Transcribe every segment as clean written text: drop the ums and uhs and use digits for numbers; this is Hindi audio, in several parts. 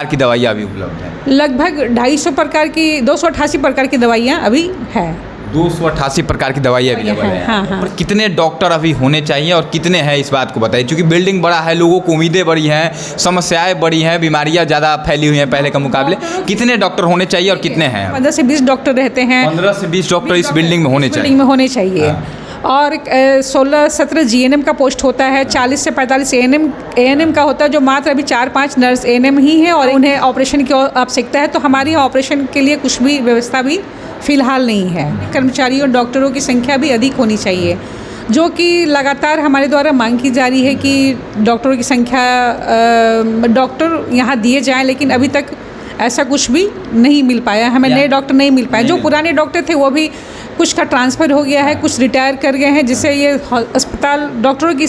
की दवाइयाँ अभी उपलब्ध हैं? लगभग 250 प्रकार की 288 प्रकार की दवाइयाँ अभी है। 288 प्रकार की दवाइयाँ अवेलेबल हैं। हाँ, हाँ। पर कितने डॉक्टर अभी होने चाहिए और कितने हैं इस बात को बताइए, क्योंकि बिल्डिंग बड़ा है, लोगों को उम्मीदें बड़ी हैं, समस्याएं बड़ी हैं, बीमारियां ज़्यादा फैली हुई हैं पहले के मुकाबले। कितने डॉक्टर होने चाहिए और कितने हैं? 15 से 20 डॉक्टर रहते हैं। 15 से 20 डॉक्टर इस बिल्डिंग में होने चाहिए। बिल्डिंग में होने चाहिए। और 16-17 जीएनएम का पोस्ट होता है, 40 से 45 एएनएम का होता है, जो मात्र अभी 4-5 नर्स एएनएम ही हैं और उन्हें ऑपरेशन की आवश्यकता है। तो हमारी ऑपरेशन के लिए कुछ भी व्यवस्था भी फ़िलहाल नहीं है। कर्मचारियों और डॉक्टरों की संख्या भी अधिक होनी चाहिए, जो कि लगातार हमारे द्वारा मांग की जा रही है कि डॉक्टरों की संख्या डॉक्टर यहाँ दिए जाएँ, लेकिन अभी तक ऐसा कुछ भी नहीं मिल पाया। हमें नए डॉक्टर नहीं मिल पाए। जो पुराने डॉक्टर थे वो भी कुछ का ट्रांसफ़र हो गया है, कुछ रिटायर कर गए हैं, जिससे ये अस्पताल डॉक्टरों की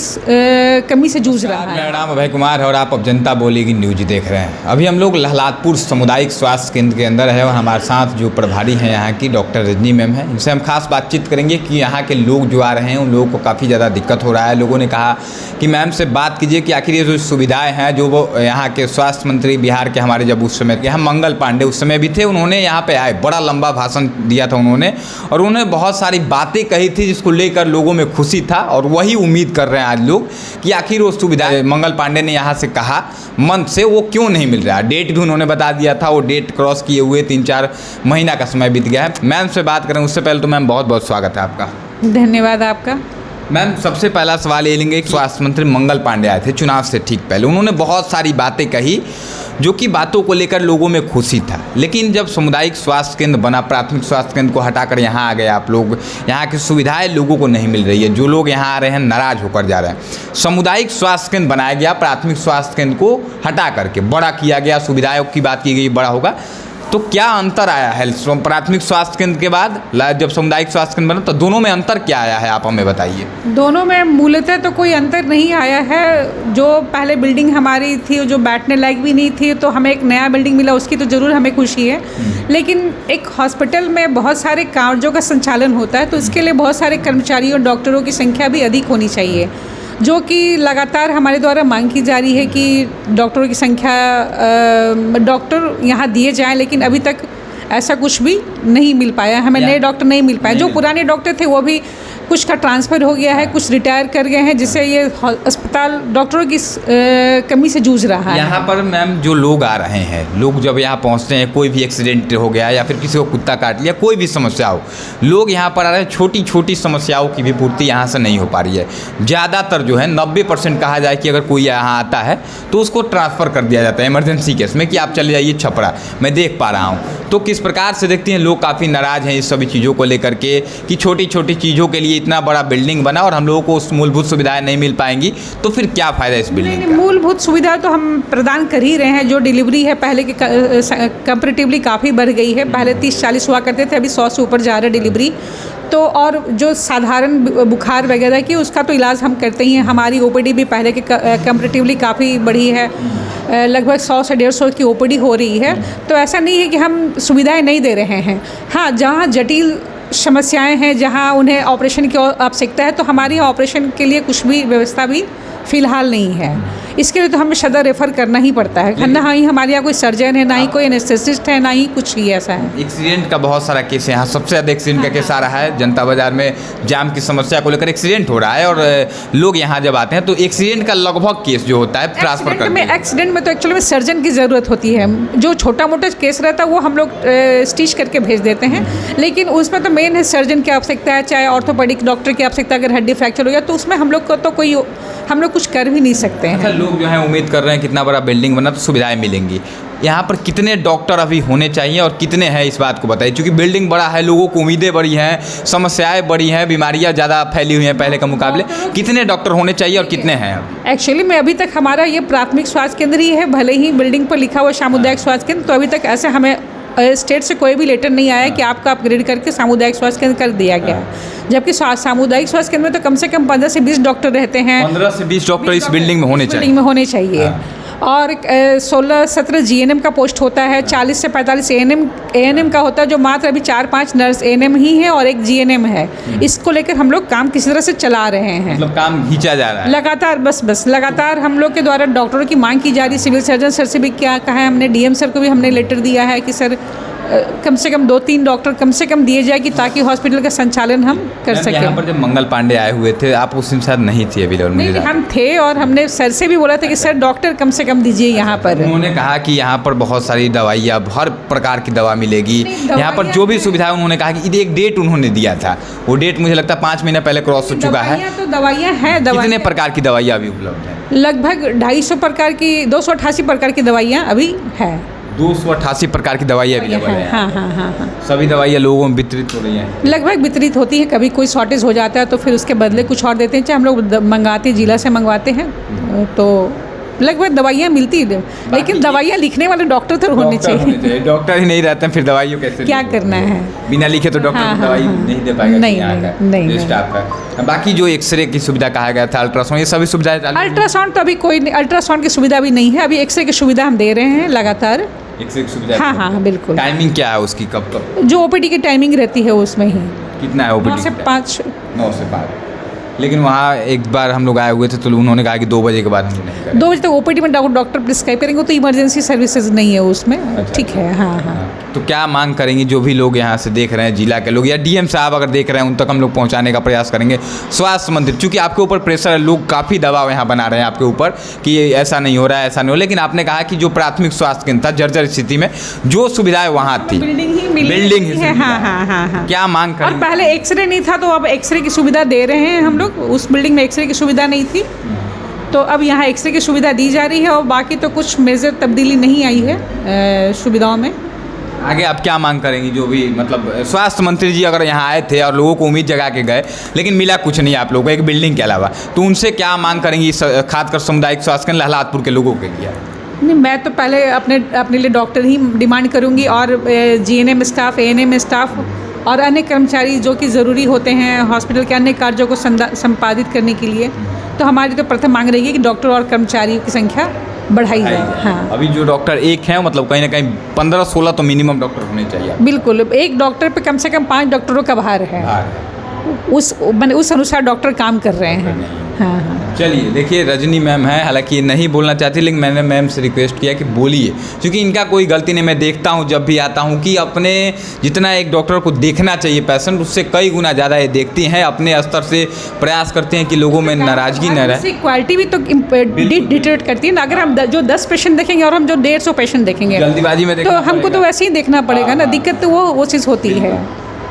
कमी से जूझ रहा है। मेरा नाम अभय कुमार है और आप अब जनता बोलेगी न्यूज देख रहे हैं। अभी हम लोग लहलादपुर सामुदायिक स्वास्थ्य केंद्र के अंदर है और हमारे साथ जो प्रभारी हैं यहाँ की डॉक्टर रजनी मैम है। इनसे हम खास बातचीत करेंगे कि यहाँ के लोग जो आ रहे हैं उन लोगों को काफ़ी ज़्यादा दिक्कत हो रहा है। लोगों ने कहा कि मैम से बात कीजिए कि आखिर ये जो सुविधाएँ हैं, जो वो यहाँ के स्वास्थ्य मंत्री बिहार के हमारे जब उस समय यहाँ मंगल पांडे उस समय भी थे, उन्होंने यहाँ पे आए, बड़ा लंबा भाषण दिया था उन्होंने, और उन्होंने बहुत सारी बातें कही थी जिसको लेकर लोगों में खुशी था। और वही उम्मीद कर रहे हैं आज लोग कि आखिर वो सुविधा मंगल पांडे ने यहाँ से कहा मन से वो क्यों नहीं मिल रहा है। डेट भी उन्होंने बता दिया था, वो डेट क्रॉस किए हुए 3-4 महीना का समय बीत गया है। मैम से बात करें उससे पहले तो मैम बहुत बहुत स्वागत है आपका। धन्यवाद आपका। मैम सबसे पहला सवाल ये लेंगे कि स्वास्थ्य मंत्री मंगल पांडे आए थे चुनाव से ठीक पहले, उन्होंने बहुत सारी बातें कही जो कि बातों को लेकर लोगों में खुशी था। लेकिन जब सामुदायिक स्वास्थ्य केंद्र बना, प्राथमिक स्वास्थ्य केंद्र को हटाकर यहाँ आ गए आप लोग, यहाँ की सुविधाएं लोगों को नहीं मिल रही है, जो लोग यहाँ आ रहे हैं नाराज होकर जा रहे हैं। सामुदायिक स्वास्थ्य केंद्र बनाया गया, प्राथमिक स्वास्थ्य केंद्र को हटा करके बड़ा किया गया, सुविधाओं की बात की गई बड़ा होगा, तो क्या अंतर आया है प्राथमिक स्वास्थ्य केंद्र के बाद जब सामुदायिक स्वास्थ्य केंद्र बना, तो दोनों में अंतर क्या आया है आप हमें बताइए। दोनों में मूलतः तो कोई अंतर नहीं आया है। जो पहले बिल्डिंग हमारी थी जो बैठने लायक भी नहीं थी, तो हमें एक नया बिल्डिंग मिला, उसकी तो ज़रूर हमें खुशी है। लेकिन एक हॉस्पिटल में बहुत सारे कार्यों का संचालन होता है, तो इसके लिए बहुत सारे कर्मचारियों और डॉक्टरों की संख्या भी अधिक होनी चाहिए, जो कि लगातार हमारे द्वारा मांग की जा रही है कि डॉक्टरों की संख्या डॉक्टर यहाँ दिए जाएँ, लेकिन अभी तक ऐसा कुछ भी नहीं मिल पाया। हमें नए डॉक्टर नहीं मिल पाए। जो पुराने डॉक्टर थे वो भी कुछ का ट्रांसफ़र हो गया है, कुछ रिटायर कर गए हैं, जिससे ये अस्पताल डॉक्टरों की कमी से जूझ रहा है। यहाँ पर मैम जो लोग आ रहे हैं, लोग जब यहाँ पहुँचते हैं, कोई भी एक्सीडेंट हो गया या फिर किसी को कुत्ता काट लिया, कोई भी समस्या हो, लोग यहाँ पर आ रहे हैं। छोटी छोटी समस्याओं की भी पूर्ति यहाँ से नहीं हो पा रही है। ज़्यादातर जो है 90% कहा जाए कि अगर कोई यहाँ आता है तो उसको ट्रांसफ़र कर दिया जाता है इमरजेंसी केस में कि आप चले जाइए छपरा। मैं देख पा रहा हूँ तो किस प्रकार से देखती हैं लोग काफ़ी नाराज़ हैं इस सभी चीज़ों को लेकर के कि छोटी छोटी चीज़ों के लिए इतना बड़ा बिल्डिंग बना और हम लोगों को उस मूलभूत सुविधाएं नहीं मिल पाएंगी, तो फिर क्या फ़ायदा इस बिल्डिंग का? मूलभूत सुविधा तो हम प्रदान कर ही रहे हैं। जो डिलीवरी है पहले के कंपैरेटिवली काफ़ी बढ़ गई है। पहले 30-40 हुआ करते थे, अभी 100 से ऊपर जा रहा है डिलीवरी। तो और जो साधारण बुखार वगैरह की उसका तो इलाज हम करते ही हैं। हमारी ओपीडी भी पहले के कंपैरेटिवली काफ़ी बढ़ी है, लगभग 100 से 150 की ओपीडी हो रही है। तो ऐसा नहीं है कि हम सुविधाएं नहीं दे रहे हैं। हाँ, जहाँ जटिल समस्याएं हैं, जहाँ उन्हें ऑपरेशन की आवश्यकता है, तो हमारी ऑपरेशन के लिए कुछ भी व्यवस्था भी फ़िलहाल नहीं है। इसके लिए तो हमें सदर रेफ़र करना ही पड़ता है। ना ही हमारे यहाँ कोई सर्जन है, ना ही कोई एनेस्थेसिस्ट है, ना ही कुछ ही ऐसा है। एक्सीडेंट का बहुत सारा केस है यहाँ, सबसे ज़्यादा एक्सीडेंट का केस आ रहा है। जनता बाज़ार में जाम की समस्या को लेकर एक्सीडेंट हो रहा है और लोग यहाँ जब आते हैं तो एक्सीडेंट का लगभग केस जो होता है ट्रांसफ़र करते हैं। एक्सीडेंट में तो एक्चुअली में सर्जन की ज़रूरत होती है। जो छोटा मोटा केस रहता है वो हम लोग स्टिच करके भेज देते हैं, लेकिन उसमें तो मेन है सर्जन की आवश्यकता है, चाहे ऑर्थोपेडिक डॉक्टर की आवश्यकता। अगर हड्डी फ्रैक्चर हो गया तो उसमें हम लोग को तो कोई हम लोग कुछ कर भी नहीं सकते हैं। अच्छा, लोग जो है उम्मीद कर रहे हैं कितना बड़ा बिल्डिंग बना तो सुविधाएं मिलेंगी। यहाँ पर कितने डॉक्टर अभी होने चाहिए और कितने हैं इस बात को बताइए, क्योंकि बिल्डिंग बड़ा है, लोगों को उम्मीदें बड़ी हैं, समस्याएं बड़ी हैं, बीमारियां ज़्यादा फैली हुई हैं पहले के मुकाबले। कितने डॉक्टर होने चाहिए और कितने हैं? एक्चुअली में अभी तक हमारा ये प्राथमिक स्वास्थ्य केंद्र ही है, भले ही बिल्डिंग पर लिखा हुआ सामुदायिक स्वास्थ्य केंद्र, तो अभी तक ऐसे हमें स्टेट से कोई भी लेटर नहीं आया कि आपका अपग्रेड करके सामुदायिक स्वास्थ्य केंद्र कर दिया गया है। जबकि सामुदायिक स्वास्थ्य केंद्र में तो कम से कम 15 से 20 डॉक्टर रहते हैं। 15 से 20 डॉक्टर इस बिल्डिंग में होने चाहिए। चाहिए। और 16-17 जीएनएम का पोस्ट होता है, 40 से 45 एएनएम का होता है, जो मात्र अभी 4-5 नर्स एएनएम ही है और एक जीएनएम है। इसको लेकर हम लोग काम किसी तरह से चला रहे हैं, मतलब काम खींचा जा रहा है लगातार। बस लगातार हम लोग के द्वारा डॉक्टरों की मांग की जा रही है। सिविल सर्जन सर से भी क्या कहा है हमने, डीएम सर को भी हमने लेटर दिया है कि सर कम से कम 2-3 डॉक्टर कम से कम दिए जाए कि ताकि हॉस्पिटल का संचालन हम कर सकें। यहाँ पर जब मंगल पांडे आए हुए थे, आप उस दिन शायद नहीं थे अभी? नहीं, हम थे और हमने सर से भी बोला था कि सर डॉक्टर कम से कम दीजिए यहाँ पर। उन्होंने कहा कि यहाँ पर बहुत सारी दवाइयाँ, हर प्रकार की दवा मिलेगी यहाँ पर, जो भी सुविधा है। उन्होंने कहा कि एक डेट उन्होंने दिया था, वो डेट मुझे लगता है 5 महीने पहले क्रॉस हो चुका है। तो दवाइयाँ हैं, कितने प्रकार की दवाइयाँ अभी उपलब्ध है? लगभग 250 प्रकार की, 288 प्रकार की दवाइयाँ अभी है। 288 प्रकार की दवाइयाँ अवेलेबल है। हाँ। सभी दवाइयाँ लोगों में वितरित हो रही हैं? लगभग वितरित होती है। कभी कोई शॉर्टेज हो जाता है तो फिर उसके बदले कुछ और देते हैं, चाहे हम लोग मंगाते हैं, जिला से मंगवाते हैं, तो लगभग दवाइयाँ मिलती है। लेकिन दवाइयाँ लिखने वाले डॉक्टर तो होने चाहिए। डॉक्टर ही नहीं रहते हैं, फिर दवाइयों कैसे? क्या करना है, बिना लिखे तो डॉक्टर दवाई नहीं दे पाएगा। नहीं स्टाफ है। बाकी जो एक्सरे की सुविधा कहा गया था, अल्ट्रासाउंड, ये सभी सुविधाएं? अल्ट्रासाउंड तो अभी कोई नहीं, अल्ट्रासाउंड की सुविधा भी नहीं है। अभी एक्सरे की सुविधा हम दे रहे हैं लगातार। एक्सरे की सुविधा? हाँ, बिल्कुल। टाइमिंग क्या है उसकी, कब? जो ओपीडी की टाइमिंग रहती है उसमें ही। कितना है ओपीडी? 9 से 5। 9 से 5। लेकिन वहाँ एक बार हम लोग आए हुए थे तो उन्होंने कहा कि 2 बजे के बाद हम नहीं करेंगे। 2 बजे तक ओपीडी में डॉक्टर प्रिस्क्राइब करेंगे, तो इमरजेंसी सर्विसेज नहीं है उसमें। अच्छा, ठीक है। हाँ। तो क्या मांग करेंगे जो भी लोग यहाँ से देख रहे हैं, जिला के लोग या डीएम साहब अगर देख रहे हैं, उन तक हम लोग पहुँचाने का प्रयास करेंगे। स्वास्थ्य मंत्री, चूँकि आपके ऊपर प्रेशर है, लोग काफ़ी दबाव यहाँ बना रहे हैं आपके ऊपर कि ऐसा नहीं हो रहा है, ऐसा नहीं हो, लेकिन आपने कहा कि जो प्राथमिक स्वास्थ्य केंद्र था जर्जर स्थिति में, जो सुविधाएं वहाँ थी, बिल्डिंग ही है। हाँ। क्या मांग करेंगे? और पहले एक्सरे नहीं था, तो अब एक्सरे की सुविधा दे रहे हैं हम लोग। उस बिल्डिंग में एक्सरे की सुविधा नहीं थी, तो अब यहाँ एक्सरे की सुविधा दी जा रही है, और बाकी तो कुछ मेजर तब्दीली नहीं आई है सुविधाओं में। आगे आप क्या मांग करेंगी? जो भी मतलब स्वास्थ्य मंत्री जी अगर यहाँ आए थे और लोगों को उम्मीद जगा के गए, लेकिन मिला कुछ नहीं आप लोगों को एक बिल्डिंग के अलावा, तो उनसे क्या मांग करेंगी खासकर सामुदायिक स्वास्थ्य केंद्र लहलादपुर के लोगों के लिए? नहीं, मैं तो पहले अपने लिए डॉक्टर ही डिमांड करूँगी, और जीएनएम स्टाफ, एएनएम स्टाफ और अन्य कर्मचारी जो कि ज़रूरी होते हैं हॉस्पिटल के अन्य कार्यों को संपादित करने के लिए। तो हमारी तो प्रथम मांग रही है कि डॉक्टर और कर्मचारियों की संख्या बढ़ाई जाए। हाँ। अभी जो डॉक्टर एक हैं, मतलब कहीं ना कहीं 15-16 तो मिनिमम डॉक्टर होने चाहिए। बिल्कुल, एक डॉक्टर पे कम से कम 5 डॉक्टरों का भार है। उस अनुसार डॉक्टर काम कर रहे हैं। हाँ। चलिए, देखिए रजनी मैम है, हालांकि ये नहीं बोलना चाहती, लेकिन मैंने मैम से रिक्वेस्ट किया कि बोलिए, क्योंकि इनका कोई गलती नहीं। मैं देखता हूँ जब भी आता हूँ कि अपने जितना एक डॉक्टर को देखना चाहिए पेशेंट, उससे कई गुना ज़्यादा ये देखती हैं। अपने स्तर से प्रयास करते हैं कि लोगों में नाराज़गी न रहे। क्वालिटी भी तो डिटेक्ट करती है ना। अगर हम जो 10 पेशेंट देखेंगे और हम जो 150 पेशेंट देखेंगे जल्दीबाजी में, तो हमको तो वैसे ही देखना पड़ेगा ना। दिक्कत तो वो चीज़ होती है।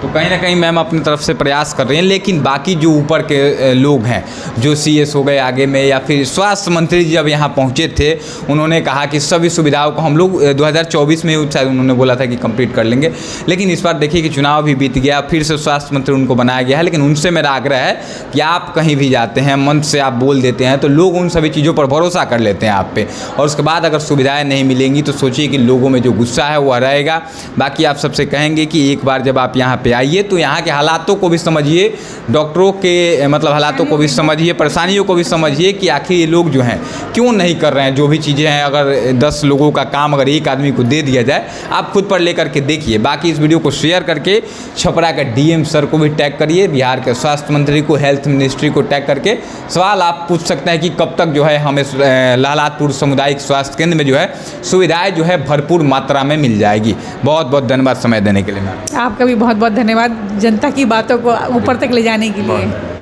तो कहीं ना कहीं मैम अपनी तरफ से प्रयास कर रही हैं, लेकिन बाकी जो ऊपर के लोग हैं, जो सीएस हो गए आगे में, या फिर स्वास्थ्य मंत्री जी जब यहाँ पहुँचे थे, उन्होंने कहा कि सभी सुविधाओं को हम लोग 2024 में शायद उन्होंने बोला था कि कंप्लीट कर लेंगे, लेकिन इस बार देखिए कि चुनाव भी बीत गया, फिर से स्वास्थ्य मंत्री उनको बनाया गया है। लेकिन उनसे मेरा आग्रह है कि आप कहीं भी जाते हैं, मन से आप बोल देते हैं, तो लोग उन सभी चीज़ों पर भरोसा कर लेते हैं आप पे, और उसके बाद अगर सुविधाएँ नहीं मिलेंगी तो सोचिए कि लोगों में जो गुस्सा है वह रहेगा। बाकी आप सबसे कहेंगे कि एक बार जब आप यहाँ पे आइए तो यहाँ के हालातों को भी समझिए, डॉक्टरों के मतलब हालातों को भी समझिए, परेशानियों को भी समझिए कि आखिर ये लोग जो हैं क्यों नहीं कर रहे हैं जो भी चीज़ें हैं। अगर 10 लोगों का काम अगर एक आदमी को दे दिया जाए, आप खुद पर लेकर के देखिए। बाकी इस वीडियो को शेयर करके छपरा के डीएम सर को भी टैग करिए, बिहार के स्वास्थ्य मंत्री को, हेल्थ मिनिस्ट्री को टैग करके सवाल आप पूछ सकते हैं कि कब तक जो है हमें लहलादपुर सामुदायिक स्वास्थ्य केंद्र में जो है सुविधाएँ जो है भरपूर मात्रा में मिल जाएगी। बहुत बहुत धन्यवाद समय देने के लिए मैम। आपका भी बहुत बहुत धन्यवाद जनता की बातों को ऊपर तक ले जाने के लिए।